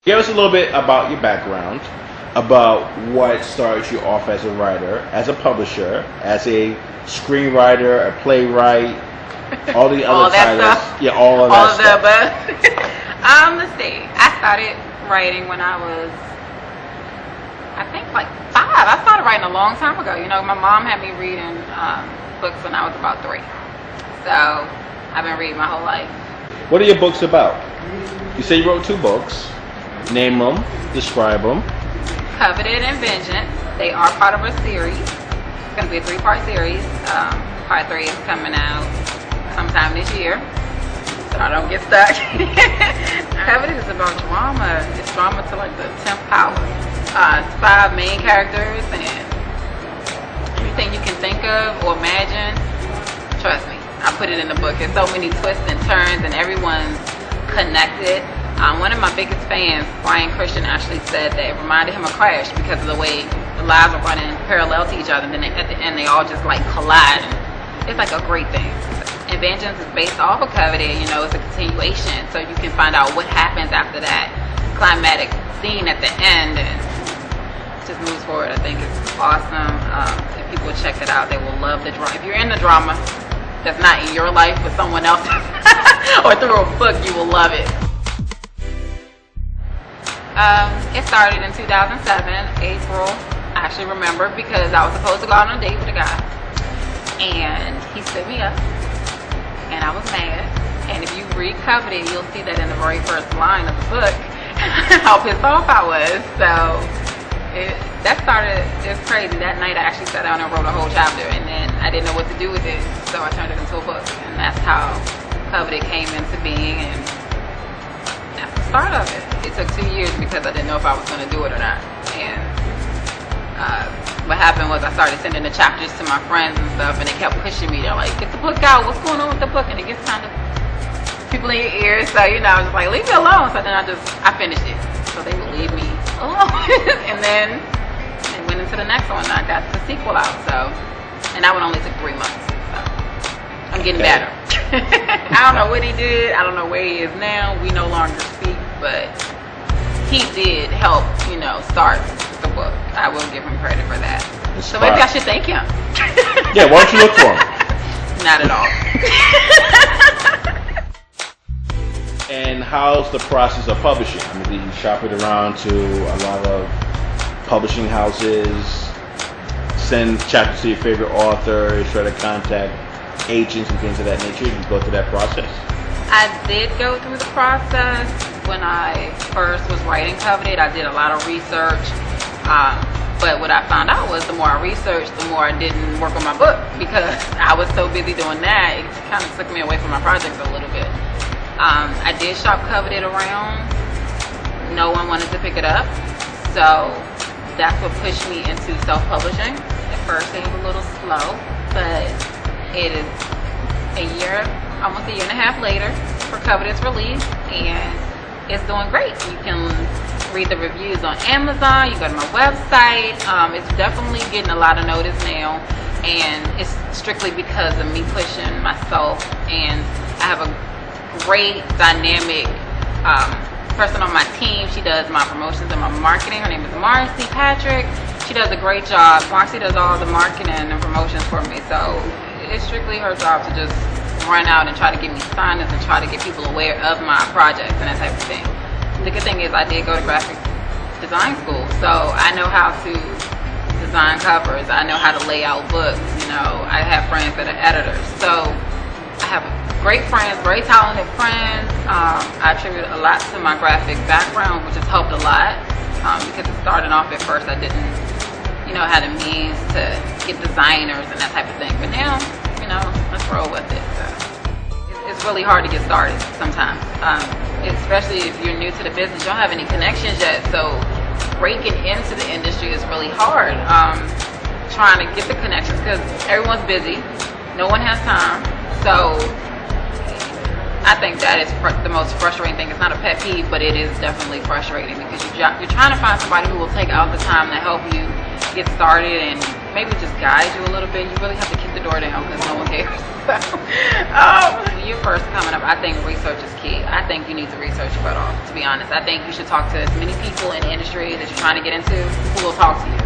Give us a little bit about your background, about what started you off as a writer, as a publisher, as a screenwriter, a playwright, all the other titles. Stuff. Yeah, all of that stuff. Let's see. I started writing when I was, I think, like 5. I started writing a long time ago. You know, my mom had me reading books when I was about 3. So I've been reading my whole life. What are your books about? You say you wrote 2 books. Name them, describe them. Coveted and Vengeance. They are part of a series. It's going to be a 3-part series. Part 3 is coming out sometime this year, so I don't get stuck. Coveted is about drama. It's drama to like the 10th power. It's 5 main characters, and everything you can think of or imagine, trust me, I put it in the book. There's so many twists and turns, and everyone's connected. One of my biggest fans, Brian Christian, actually said that it reminded him of Crash because of the way the lives are running parallel to each other, and then at the end they all just like collide. It's like a great thing. And Vengeance is based off of Coveted. You know, it's a continuation, so you can find out what happens after that climatic scene at the end, and it just moves forward. I think it's awesome. If people will check it out, they will love the drama. If you're in the drama that's not in your life but someone else or through a book, you will love it. It started in 2007, April. I actually remember because I was supposed to go out on a date with a guy, and he stood me up, and I was mad. And if you read Coveted, you'll see that in the very first line of the book, how pissed off I was. So that started, it was crazy. That night I actually sat down and wrote a whole chapter, and then I didn't know what to do with it, so I turned it into a book, and that's how Coveted came into being, and that's the start of it. It took 2 years because I didn't know if I was going to do it or not. And what happened was I started sending the chapters to my friends and stuff, and they kept pushing me. They're like, get the book out. What's going on with the book? And it gets kind of people in your ears. So, you know, I was just like, leave me alone. So then I finished it. So they would leave me alone. And then it went into the next one. I got the sequel out. So, and that one only took 3 months. So I'm getting better. I don't know what he did. I don't know where he is now. We no longer speak, but he did help, you know, start the book. I will give him credit for that. So maybe I should thank him. Yeah, why don't you look for him? Not at all. And how's the process of publishing? I mean, do you shop it around to a lot of publishing houses, send chapters to your favorite authors, try to contact agents and things of that nature? You go through that process? I did go through the process. When I first was writing Coveted, I did a lot of research. But what I found out was the more I researched, the more I didn't work on my book because I was so busy doing that. It kind of took me away from my projects a little bit. I did shop Coveted around. No one wanted to pick it up. So that's what pushed me into self-publishing. At first it was a little slow, but it is almost a year and a half later for Coveted's release, and it's doing great. You can read the reviews on Amazon, you go to my website. It's definitely getting a lot of notice now, and it's strictly because of me pushing myself, and I have a great dynamic person on my team. She does my promotions and my marketing. Her name is Marcy Patrick. She does a great job. Marcy does all the marketing and promotions for me, so it's strictly her job to just run out and try to get me signings and try to get people aware of my projects and that type of thing. The good thing is I did go to graphic design school, so I know how to design covers. I know how to lay out books. You know, I have friends that are editors, so I have great friends, very talented friends. I attribute a lot to my graphic background, which has helped a lot because it started off at first I didn't, had the means to get designers and that type of thing. But now, let's roll with it. So it's really hard to get started sometimes, especially if you're new to the business. You don't have any connections yet, so breaking into the industry is really hard. Trying to get the connections because everyone's busy, no one has time. So I think that is the most frustrating thing. It's not a pet peeve, but it is definitely frustrating because you're trying to find somebody who will take out the time to help you get started and maybe just guide you a little bit. You really have to kick the door down because no one cares. When you're first coming up, I think research is key. I think you need to research your butt off, to be honest. I think you should talk to as many people in the industry that you're trying to get into who will talk to you.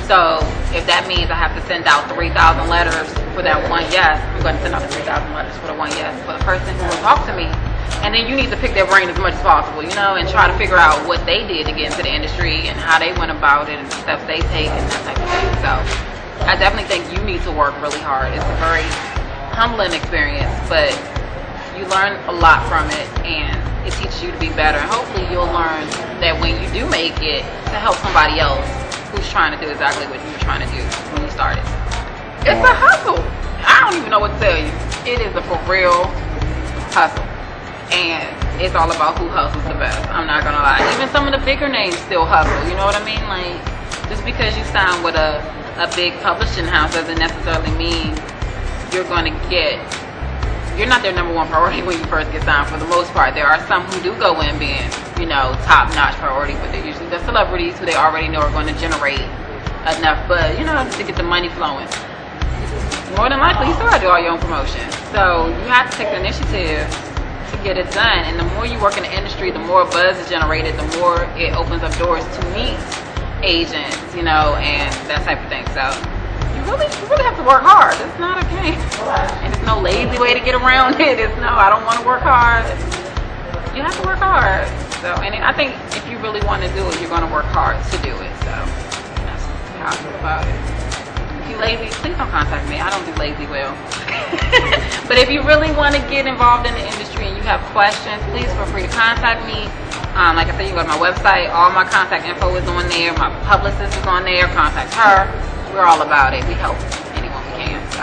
So if that means I have to send out 3,000 letters for that one yes, I'm going to send out the 3,000 letters for the one yes for the person who will talk to me. And then you need to pick their brain as much as possible, and try to figure out what they did to get into the industry and how they went about it and the steps they take and that type of thing. So I definitely think you need to work really hard. It's a very humbling experience, but you learn a lot from it and it teaches you to be better. And hopefully you'll learn that when you do make it, to help somebody else who's trying to do exactly what you were trying to do when you started. It's a hustle. I don't even know what to tell you. It is a for real hustle. And it's all about who hustles the best. I'm not gonna lie. Even some of the bigger names still hustle. You know what I mean? Like, just because you sign with a big publishing house doesn't necessarily mean you're not their number one priority when you first get signed. For the most part, there are some who do go in being, top-notch priority, but they're usually the celebrities who they already know are going to generate enough, but to get the money flowing. More than likely, you still have to do all your own promotion. So you have to take the initiative to get it done. And the more you work in the industry, the more buzz is generated, the more it opens up doors to meet agents, and that type of thing. So you really have to work hard. It's not a game. And there's no lazy way to get around it. It's no, I don't want to work hard. You have to work hard. So, and I think if you really want to do it, you're going to work hard to do it. So that's how I feel about it. If you're lazy, please don't contact me. I don't do lazy well. But if you really want to get involved in the industry and you have questions, please feel free to contact me. Like I said, you can go to my website. All my contact info is on there. My publicist is on there. Contact her. We're all about it. We help anyone we can. So,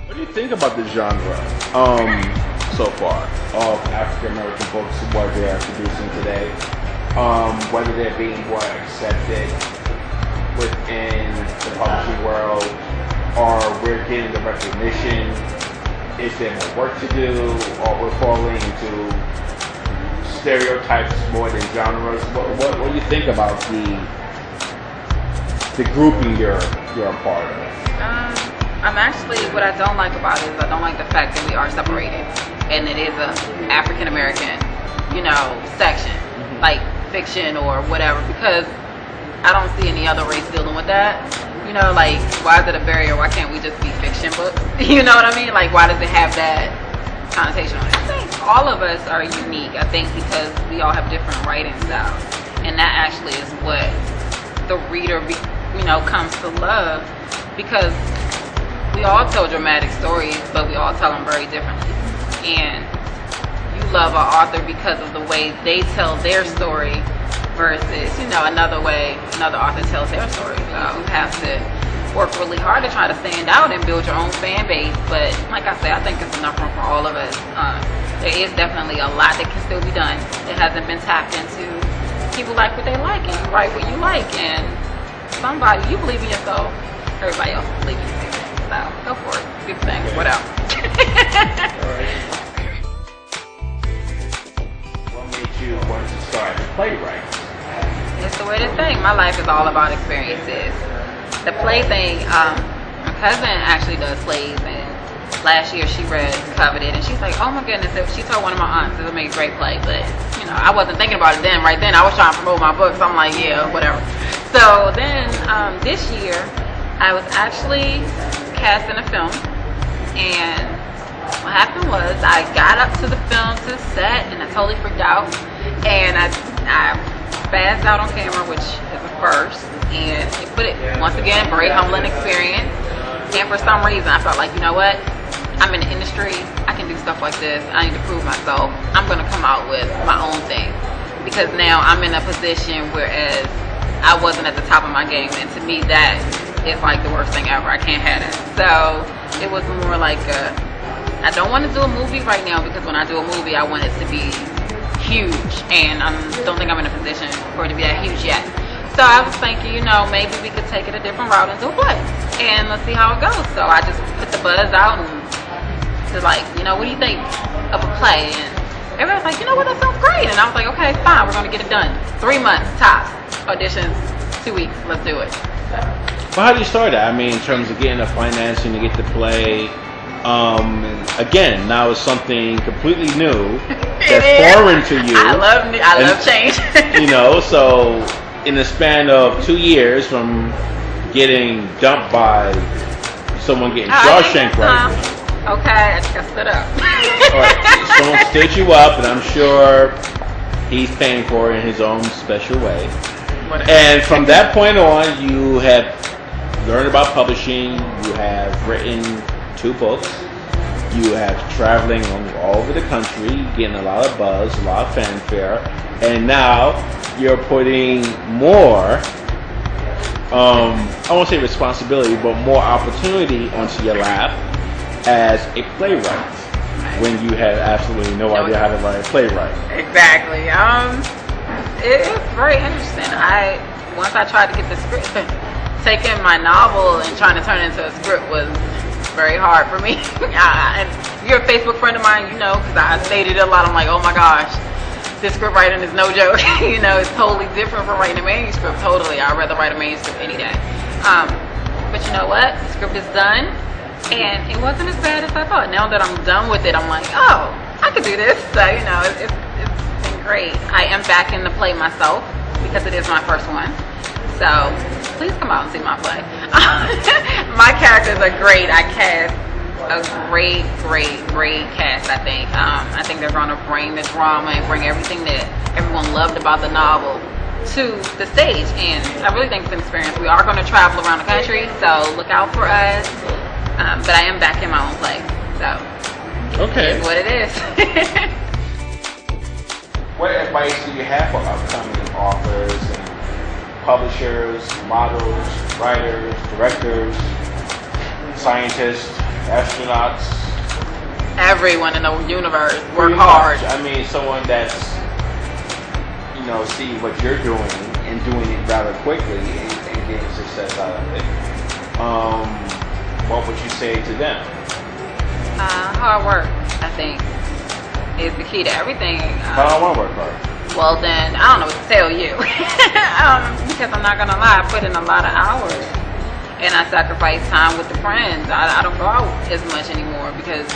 what do you think about this genre so far of African American books, what they are producing today? Whether they're being more accepted within the publishing world, or we're getting the recognition? Is there more work to do, or we're falling into stereotypes more than genres? What do you think about the grouping you're a part of? What I don't like about it is I don't like the fact that we are separated, and it is a African American, section, like fiction or whatever, because I don't see any other race dealing with that. Like, why is it a barrier? Why can't we just be fiction books? You know what I mean? Like, why does it have that connotation on it? I think all of us are unique, I think, because we all have different writing styles. And that actually is what the reader, comes to love, because we all tell dramatic stories, but we all tell them very differently. And you love an author because of the way they tell their story versus, another way another author tells their story. So you have to work really hard to try to stand out and build your own fan base. But like I said, I think it's enough room for all of us. There is definitely a lot that can still be done that hasn't been tapped into. People like what they like, and you write what you like, and you believe in yourself, everybody else believes in you. So go for it. Good thing. Okay. What else? All right. What made you want to start the playwright? It's the weirdest thing. My life is all about experiences. The play thing, my cousin actually does plays, and last year she read Coveted, and she's like, oh my goodness, she told one of my aunts it would make a great play, but I wasn't thinking about it then. Right then I was trying to promote my books. I'm like, yeah, whatever. So then this year I was actually cast in a film, and what happened was I got up to the film, to the set, and I totally freaked out, and I spazzed out on camera, which is a first, and once again, very humbling experience. And for some reason I felt like, you know what, I'm in the industry, I can do stuff like this, I need to prove myself. I'm going to come out with my own thing, because now I'm in a position whereas I wasn't at the top of my game, and to me that is like the worst thing ever. I can't have it. So it was more like I don't want to do a movie right now, because when I do a movie I want it to be huge, and I don't think I'm in a position for it to be that huge yet. So I was thinking, maybe we could take it a different route and do a play, and let's see how it goes. So I just put the buzz out and was like, what do you think of a play? And everybody was like, what, that sounds great. And I was like, okay, fine, we're gonna get it done. 3 months tops. Auditions 2 weeks. Let's do it. So. Well, how do you start that? I mean, in terms of getting the financing to get the play. Again, now it's something completely new that's foreign to you. I love change. So in the span of 2 years from getting dumped by someone getting Shawshank right now. Okay, I just got stood up. All right, someone stood you up, and I'm sure he's paying for it in his own special way. Whatever. And from that point on, you have learned about publishing. You have written 2 books. You have traveling all over the country, getting a lot of buzz, a lot of fanfare, and now you're putting more, I won't say responsibility, but more opportunity onto your lap as a playwright, when you had absolutely no idea how to write a playwright. Exactly. It's very interesting. Once I tried to get the script, taking my novel and trying to turn it into a script was very hard for me. And you're a Facebook friend of mine, because I stated it a lot. I'm like, oh my gosh, this script writing is no joke. It's totally different from writing a manuscript. Totally, I'd rather write a manuscript any day. But you know what? The script is done, and it wasn't as bad as I thought. Now that I'm done with it, I'm like, oh, I could do this. So it's been great. I am back in the play myself because it is my first one. So please come out and see my play. My characters are great. I cast a great cast, I think. I think they're going to bring the drama and bring everything that everyone loved about the novel to the stage. And I really think it's an experience. We are going to travel around the country, so look out for us. But I am back in my own play. So okay, it's what it is. What advice do you have for upcoming authors and publishers, models, writers, directors, scientists, astronauts? Everyone in the universe, work hard. I mean, someone that's, see what you're doing and doing it rather quickly and getting success out of it. What would you say to them? Hard work, I think, is the key to everything. I don't want to work hard. Well then, I don't know what to tell you. Because I'm not gonna lie, I put in a lot of hours, and I sacrifice time with the friends. I don't go out as much anymore because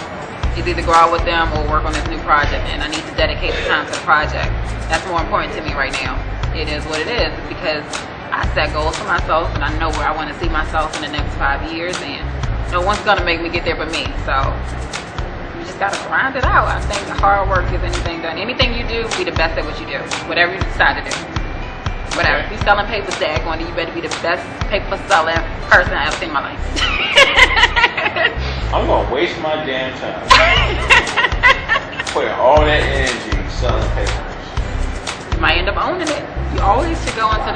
it's either go out with them or work on this new project, and I need to dedicate the time to the project. That's more important to me right now. It is what it is, because I set goals for myself, and I know where I want to see myself in the next 5 years, and no one's gonna make me get there but me. So you just gotta grind it out. I think hard work is anything done. Anything you do, be the best at what you do. Whatever you decide to do. Whatever. If you're selling paper stack on it, you better be the best paper selling person I've seen in my life. I'm gonna waste my damn time putting all that energy selling papers. You might end up owning it. You always should go into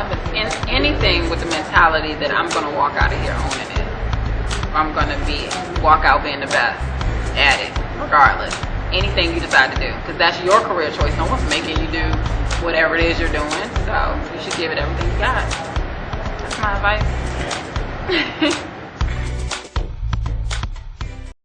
anything with the mentality that I'm gonna walk out of here owning it. I'm gonna walk out being the best at it, regardless. Anything you decide to do, because that's your career choice. No one's making you do whatever it is you're doing, so you should give it everything you got. That's my advice.